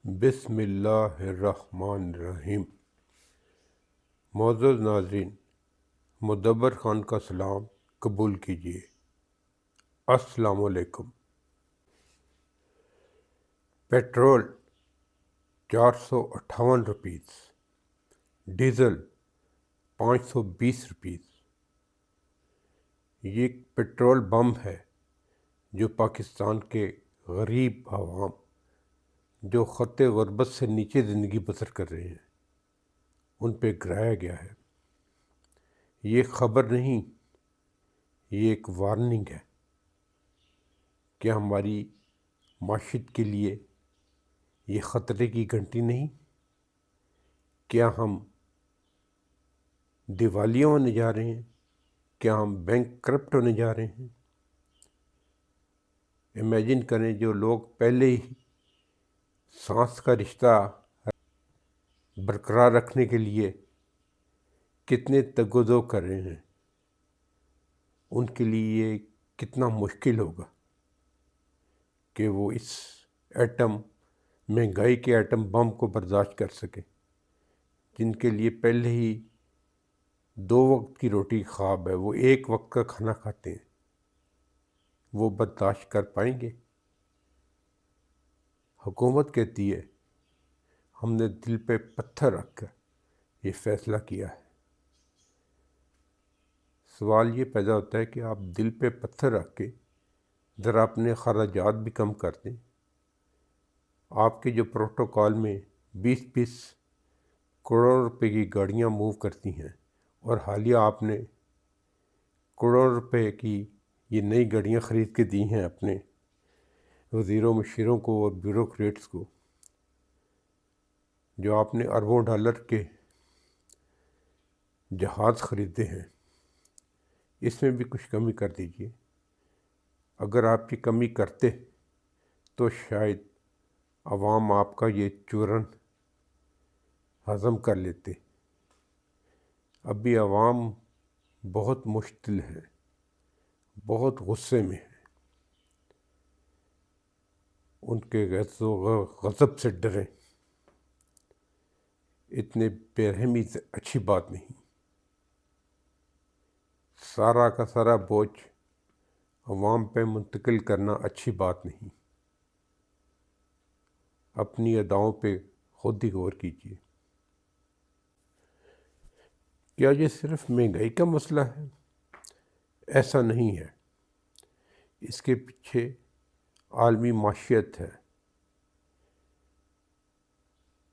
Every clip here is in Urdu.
بسم اللہ الرحمن الرحیم۔ معزز ناظرین، مدبر خان کا سلام قبول کیجیے۔ السلام علیکم۔ Petrol 458 rupees, diesel 520 rupees. یہ ایک پیٹرول بم ہے جو پاکستان کے غریب عوام جو خط غربت سے نیچے زندگی بسر کر رہے ہیں ان پہ گرایا گیا ہے۔ یہ خبر نہیں، یہ ایک وارننگ ہے کہ ہماری معیشت کے لیے یہ خطرے کی گھنٹی نہیں۔ کیا ہم دیوالیہ ہونے جا رہے ہیں؟ کیا ہم بینک کرپٹ ہونے جا رہے ہیں؟ امیجن کریں، جو لوگ پہلے ہی سانس کا رشتہ برقرار رکھنے کے لیے کتنے تگ و دو کر رہے ہیں، ان کے لیے یہ کتنا مشکل ہوگا کہ وہ اس مہنگائی کے ایٹم بم کو برداشت کر سکیں، جن کے لیے پہلے ہی 2 وقت کی روٹی خواب ہے، وہ 1 وقت کا کھانا کھاتے ہیں۔ وہ برداشت کر پائیں گے؟ حکومت کہتی ہے ہم نے دل پہ پتھر رکھ کر یہ فیصلہ کیا ہے۔ سوال یہ پیدا ہوتا ہے کہ آپ دل پہ پتھر رکھ کے ذرا اپنے خراجات بھی کم کر دیں۔ آپ کے جو پروٹوکول میں 20 کروڑ روپے کی گاڑیاں موو کرتی ہیں، اور حالیہ آپ نے کروڑ روپے کی یہ نئی گاڑیاں خرید کے دی ہیں اپنے وزیروں مشیروں کو اور بیوروکریٹس کو، جو آپ نے اربوں ڈالر کے جہاز خریدے ہیں، اس میں بھی کچھ کمی کر دیجیے۔ اگر آپ کی کمی کرتے تو شاید عوام آپ کا یہ چورن ہضم کر لیتے۔ ابھی عوام بہت مشتعل ہے، بہت غصے میں ہے، ان کے غضب و غضب سے ڈریں۔ اتنے بے رحمی سے اچھی بات نہیں۔ سارا کا سارا بوجھ عوام پہ منتقل کرنا اچھی بات نہیں۔ اپنی اداؤں پہ خود ہی غور کیجیے۔ کیا یہ صرف مہنگائی کا مسئلہ ہے؟ ایسا نہیں ہے، اس کے پیچھے عالمی معیشت ہے۔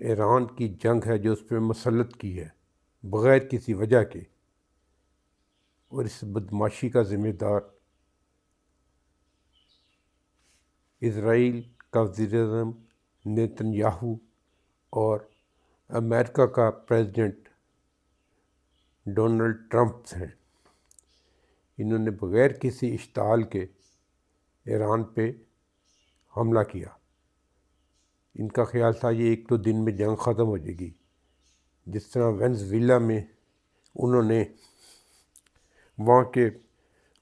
ایران کی جنگ ہے جو اس پہ مسلط کی ہے بغیر کسی وجہ کے، اور اس بدمعاشی کا ذمہ دار اسرائیل کا وزیر اعظم نیتن یاہو اور امریکہ کا پریزیڈنٹ ڈونلڈ ٹرمپ ہیں۔ انہوں نے بغیر کسی اشتعال کے ایران پہ حملہ کیا۔ ان کا خیال تھا یہ 1-2 دن میں جنگ ختم ہو جائے گی، جس طرح وینزویلا میں انہوں نے وہاں کے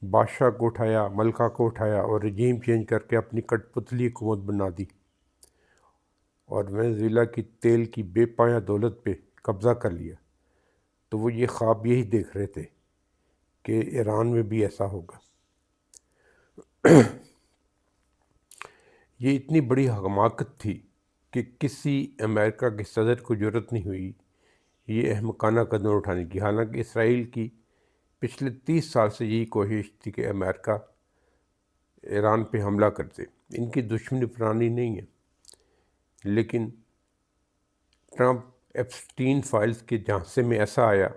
بادشاہ کو اٹھایا، ملکہ کو اٹھایا اور رجیم چینج کر کے اپنی کٹ پتلی حکومت بنا دی، اور وینزویلا کی تیل کی بے پایہ دولت پہ قبضہ کر لیا۔ تو وہ یہ خواب یہی دیکھ رہے تھے کہ ایران میں بھی ایسا ہوگا۔ یہ اتنی بڑی حماقت تھی کہ کسی امریکہ کے صدر کو جرأت نہیں ہوئی یہ احمقانہ قدم اٹھانے کی، حالانکہ اسرائیل کی پچھلے 30 سال سے یہی کوشش تھی کہ امریکہ ایران پہ حملہ کر دے۔ ان کی دشمنی پرانی نہیں ہے، لیکن ٹرمپ ایپسٹین فائلز کے جھانسے میں ایسا آیا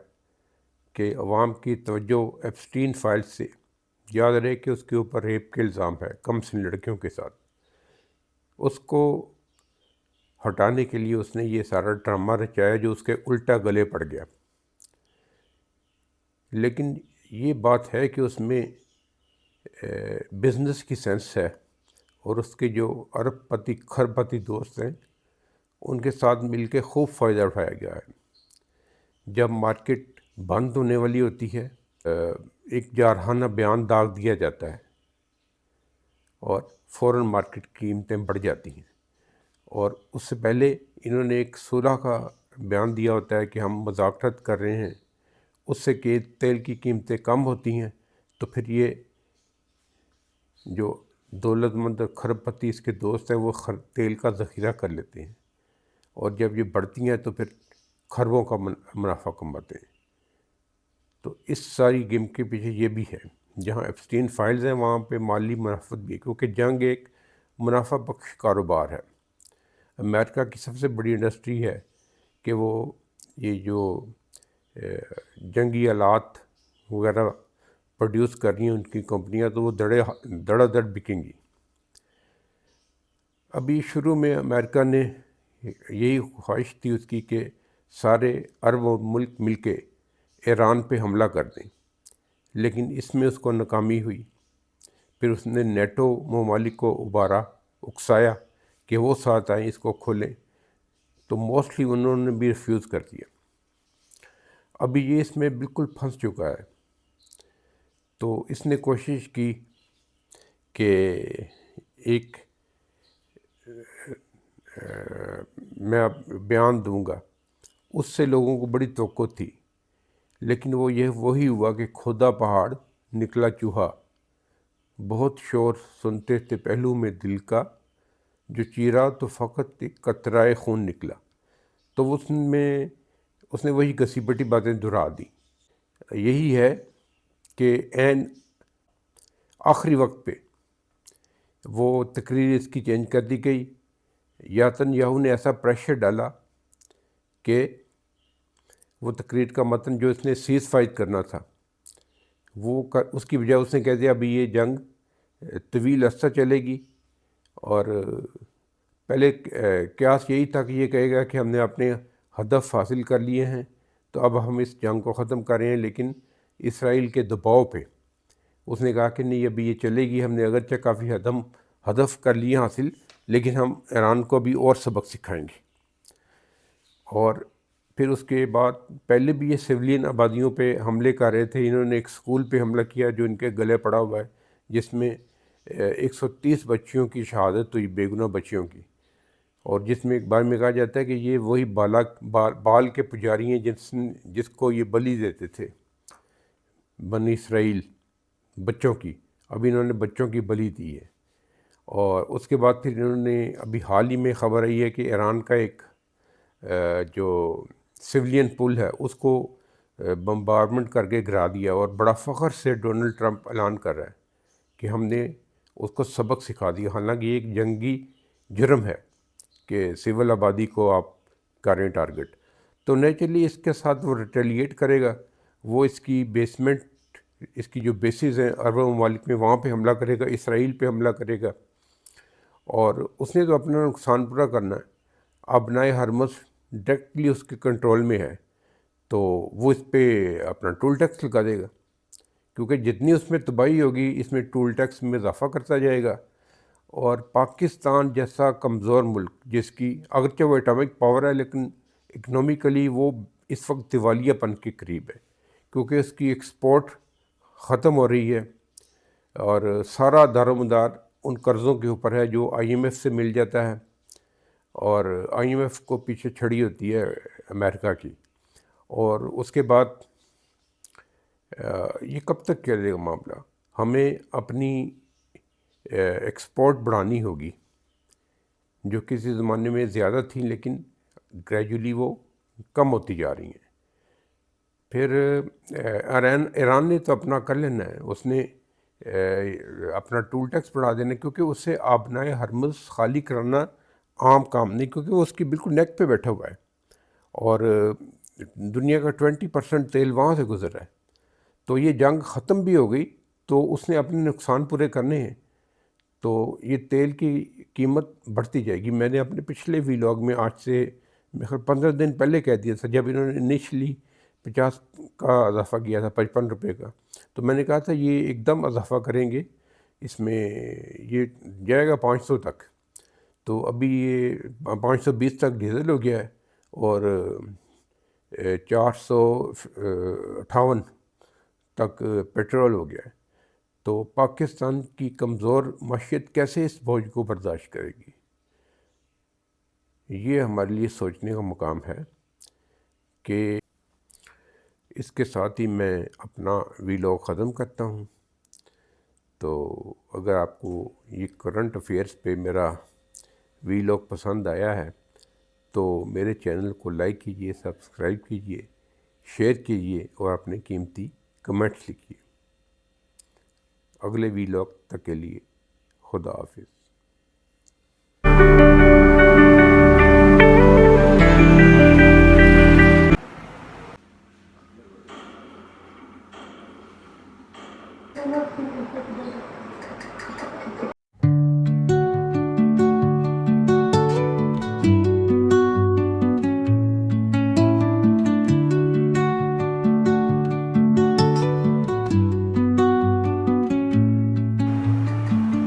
کہ عوام کی توجہ ایپسٹین فائلز سے، یاد رہے کہ اس کے اوپر ریپ کے الزام ہے کم سن لڑکیوں کے ساتھ، اس کو ہٹانے کے لیے اس نے یہ سارا ڈرامہ رچایا جو اس کے الٹا گلے پڑ گیا۔ لیکن یہ بات ہے کہ اس میں بزنس کی سینس ہے، اور اس کے جو ارب پتی کھرب پتی دوست ہیں ان کے ساتھ مل کے خوب فائدہ اٹھایا گیا ہے۔ جب مارکیٹ بند ہونے والی ہوتی ہے، ایک جارحانہ بیان داغ دیا جاتا ہے اور فوراً مارکیٹ کی قیمتیں بڑھ جاتی ہیں، اور اس سے پہلے انہوں نے ایک صلح کا بیان دیا ہوتا ہے کہ ہم مذاکرات کر رہے ہیں، اس سے کہ تیل کی قیمتیں کم ہوتی ہیں تو پھر یہ جو دولت مند کھرب پتی اس کے دوست ہیں وہ تیل کا ذخیرہ کر لیتے ہیں، اور جب یہ بڑھتی ہیں تو پھر کھربوں کا منافع کماتے ہیں۔ تو اس ساری گیم کے پیچھے یہ بھی ہے، جہاں ایپسٹین فائلز ہیں وہاں پہ مالی منافعت بھی ہے، کیونکہ جنگ ایک منافع بخش کاروبار ہے۔ امریکہ کی سب سے بڑی انڈسٹری ہے کہ وہ یہ جو جنگی آلات وغیرہ پروڈیوس کر رہی ہیں ان کی کمپنیاں، تو وہ دڑا دڑ بکیں گی۔ ابھی شروع میں امریکہ نے یہی خواہش تھی اس کی کہ سارے عرب ملک مل کے ایران پہ حملہ کر دیں، لیکن اس میں اس کو ناکامی ہوئی۔ پھر اس نے نیٹو ممالک کو اکسایا کہ وہ ساتھ آئیں اس کو کھولیں، تو موسٹلی انہوں نے بھی ریفیوز کر دیا۔ ابھی یہ اس میں بالکل پھنس چکا ہے، تو اس نے کوشش کی کہ ایک میں اب بیان دوں گا، اس سے لوگوں کو بڑی توقع تھی، لیکن وہی ہوا کہ کھودا پہاڑ نکلا چوہا، بہت شور سنتے تھے پہلو میں دل کا، جو چیرا تو فقط ایک قطرۂ خون نکلا۔ تو اس نے وہی گسی پٹی باتیں دہرا دی۔ یہی ہے کہ عین آخری وقت پہ وہ تقریر اس کی چینج کر دی گئی۔ یاتن نے ایسا پریشر ڈالا کہ وہ تقریر کا متن جو اس نے سیز فائر کرنا تھا اس کی بجائے اس نے کہہ دیا ابھی یہ جنگ طویل عرصہ چلے گی، اور پہلے قیاس یہی تھا کہ یہ کہے گا کہ ہم نے اپنے ہدف حاصل کر لیے ہیں تو اب ہم اس جنگ کو ختم کر رہے ہیں، لیکن اسرائیل کے دباؤ پہ اس نے کہا کہ نہیں ابھی یہ چلے گی، ہم نے اگرچہ کافی ہدف کر لیے حاصل، لیکن ہم ایران کو بھی اور سبق سکھائیں گے۔ اور پھر اس کے بعد پہلے بھی یہ سویلین آبادیوں پہ حملے کر رہے تھے۔ انہوں نے ایک اسکول پہ حملہ کیا جو ان کے گلے پڑا ہوا ہے، جس میں 130 بچیوں کی شہادت ہوئی، بے گناہ بچیوں کی، اور جس میں ایک بار میں کہا جاتا ہے کہ یہ وہی بال کے پجاری ہیں جس کو یہ بلی دیتے تھے بنی اسرائیل بچوں کی، اب انہوں نے بچوں کی بلی دی ہے۔ اور اس کے بعد پھر انہوں نے ابھی حال ہی میں خبر آئی ہے کہ ایران کا ایک جو سویلین پل ہے اس کو بمبارمنٹ کر کے گرا دیا، اور بڑا فخر سے ڈونلڈ ٹرمپ اعلان کر رہا ہے کہ ہم نے اس کو سبق سکھا دیا۔ حالانکہ یہ ایک جنگی جرم ہے کہ سول آبادی کو آپ کریں ٹارگٹ، تو نیچرلی اس کے ساتھ وہ ریٹیلیٹ کرے گا، وہ اس کی اس کی جو بیسز ہیں عرب ممالک میں وہاں پہ حملہ کرے گا، اسرائیل پہ حملہ کرے گا، اور اس نے تو اپنا نقصان پورا کرنا ہے۔ ابنائے حرمز ڈائریکٹلی اس کے کنٹرول میں ہے، تو وہ اس پہ اپنا ٹول ٹیکس لگا دے گا، کیونکہ جتنی اس میں تباہی ہوگی اس میں ٹول ٹیکس میں اضافہ کرتا جائے گا۔ اور پاکستان جیسا کمزور ملک جس کی اگرچہ وہ ایٹامک پاور ہے، لیکن اکنومیکلی وہ اس وقت دیوالیہ پن کے قریب ہے، کیونکہ اس کی ایکسپورٹ ختم ہو رہی ہے، اور سارا دار و مدار ان قرضوں کے اوپر ہے جو آئی ایم ایف سے مل جاتا ہے، اور آئی ایم ایف کو پیچھے چھڑی ہوتی ہے امریکہ کی۔ اور اس کے بعد یہ کب تک چلے گا معاملہ؟ ہمیں اپنی ایکسپورٹ بڑھانی ہوگی، جو کسی زمانے میں زیادہ تھیں لیکن گریجولی وہ کم ہوتی جا رہی ہیں۔ پھر ایران نے تو اپنا کر لینا ہے، اس نے اپنا ٹول ٹیکس بڑھا دینا، کیونکہ اس سے آبنائے حرمز خالی کرانا عام کام نہیں، کیونکہ وہ اس کی بالکل نیک پہ بیٹھا ہوا ہے، اور دنیا کا 20% تیل وہاں سے گزر رہا ہے۔ تو یہ جنگ ختم بھی ہو گئی تو اس نے اپنے نقصان پورے کرنے ہیں، تو یہ تیل کی قیمت بڑھتی جائے گی۔ میں نے اپنے پچھلے ویلاگ میں آج سے 15 دن پہلے کہہ دیا تھا، جب انہوں نے انیشلی 50 کا اضافہ کیا تھا، 55 روپے کا، تو میں نے کہا تھا یہ ایک دم اضافہ کریں گے، اس میں یہ جائے گا 500 تک، تو ابھی یہ 520 تک ڈیزل ہو گیا ہے، اور 458 تک پیٹرول ہو گیا ہے۔ تو پاکستان کی کمزور معیشت کیسے اس بوجھ کو برداشت کرے گی؟ یہ ہمارے لیے سوچنے کا مقام ہے کہ اس کے ساتھ ہی میں اپنا ویلاگ ختم کرتا ہوں. تو اگر آپ کو یہ کرنٹ افیئرس پہ میرا ویلاگ پسند آیا ہے تو میرے چینل کو لائک کیجیے، سبسکرائب کیجیے، شیئر کیجیے اور اپنے قیمتی کمنٹس لکھیے. اگلے ویلاگ تک کے لیے خدا حافظ.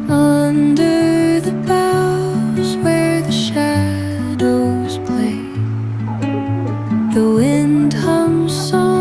Under the boughs where the shadows play, the wind hums soft.